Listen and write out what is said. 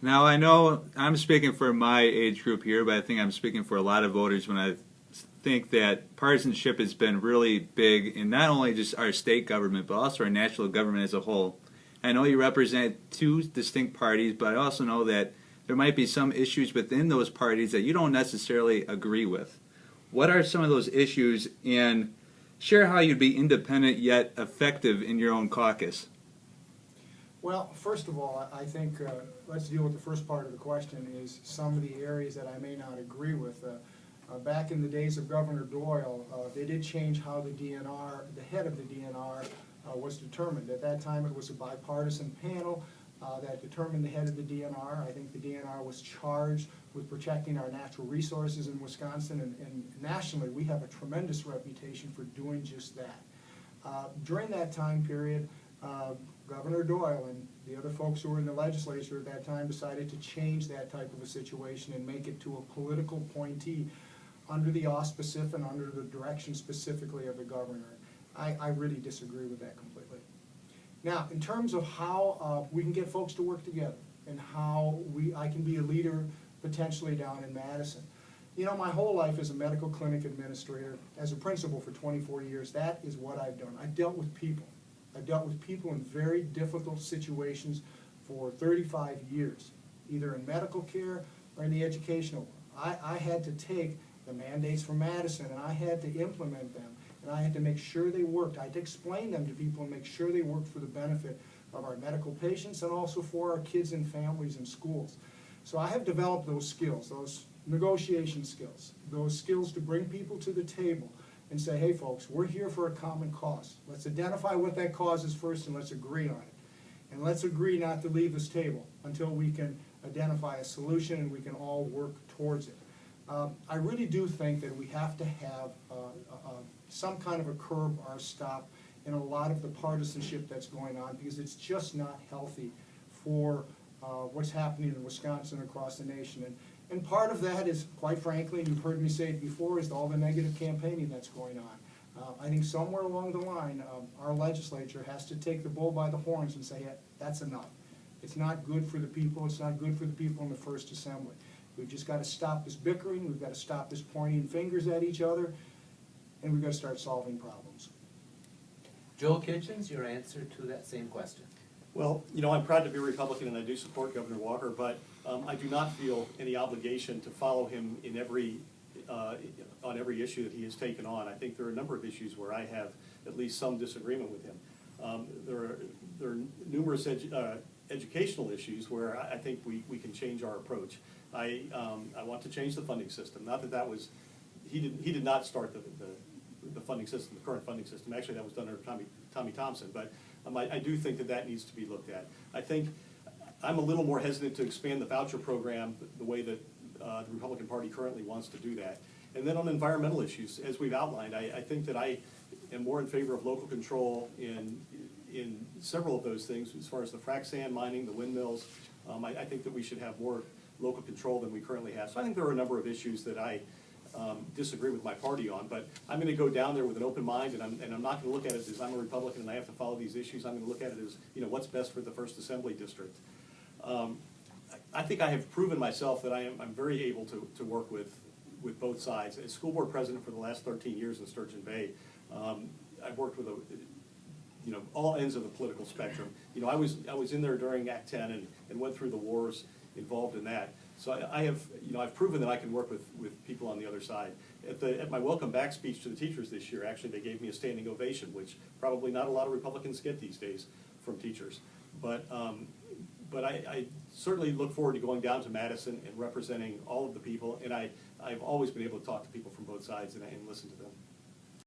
Now, I know I'm speaking for my age group here, but I think I'm speaking for a lot of voters when I think that partisanship has been really big in not only just our state government, but also our national government as a whole. I know you represent two distinct parties, but I also know that there might be some issues within those parties that you don't necessarily agree with. What are some of those issues, and share how you'd be independent yet effective in your own caucus? Well, first of all, I think let's deal with the first part of the question, is some of the areas that I may not agree with. Back in the days of Governor Doyle, they did change how the DNR, the head of the DNR, was determined. At that time, it was a bipartisan panel that determined the head of the DNR. I think the DNR was charged with protecting our natural resources in Wisconsin, and nationally, we have a tremendous reputation for doing just that. During that time period, Governor Doyle and the other folks who were in the legislature at that time decided to change that type of a situation and make it to a political appointee under the auspices and under the direction specifically of the governor. I really disagree with that completely. Now, in terms of how we can get folks to work together and how I can be a leader potentially down in Madison. You know, my whole life as a medical clinic administrator, as a principal for 24 years, that is what I've done. I've dealt with people. I've dealt with people in very difficult situations for 35 years, either in medical care or in the educational one. I had to take the mandates from Madison and I had to implement them, and I had to make sure they worked. I had to explain them to people and make sure they worked for the benefit of our medical patients and also for our kids and families and schools. So I have developed those skills, those negotiation skills, those skills to bring people to the table and say, hey folks, we're here for a common cause. Let's identify what that cause is first and let's agree on it. And let's agree not to leave this table until we can identify a solution and we can all work towards it. I really do think that we have to have some kind of a curb or a stop in a lot of the partisanship that's going on, because it's just not healthy for what's happening in Wisconsin across the nation. And part of that is, quite frankly, and you've heard me say it before, is all the negative campaigning that's going on. I think somewhere along the line, our legislature has to take the bull by the horns and say, yeah, that's enough. It's not good for the people. It's not good for the people in the First Assembly. We've just got to stop this bickering. We've got to stop this pointing fingers at each other, and we've got to start solving problems. Joel Kitchens, your answer to that same question. Well, you know, I'm proud to be a Republican and I do support Governor Walker, but I do not feel any obligation to follow him in on every issue that he has taken on. I think there are a number of issues where I have at least some disagreement with him. There are numerous educational issues where I think we can change our approach. I want to change the funding system. Not that was, he did not start the funding system, the current funding system. Actually, that was done under Tommy Thompson, but I do think that needs to be looked at. I think I'm a little more hesitant to expand the voucher program the way that the Republican Party currently wants to do that. And then on environmental issues, as we've outlined, I think that I am more in favor of local control in several of those things, as far as the frac sand mining, the windmills. I think that we should have more local control than we currently have. So I think there are a number of issues that I disagree with my party on, but I'm going to go down there with an open mind, and I'm not going to look at it as I'm a Republican and I have to follow these issues. I'm going to look at it as, you know, what's best for the First Assembly District. I think I have proven myself that I'm very able to work with both sides. As school board president for the last 13 years in Sturgeon Bay, I've worked with all ends of the political spectrum. You know, I was in there during Act 10 and went through the wars involved in that. So I've proven that I can work with people on the other side. At my welcome back speech to the teachers this year, actually they gave me a standing ovation, which probably not a lot of Republicans get these days from teachers. But I certainly look forward to going down to Madison and representing all of the people, and I've always been able to talk to people from both sides and listen to them.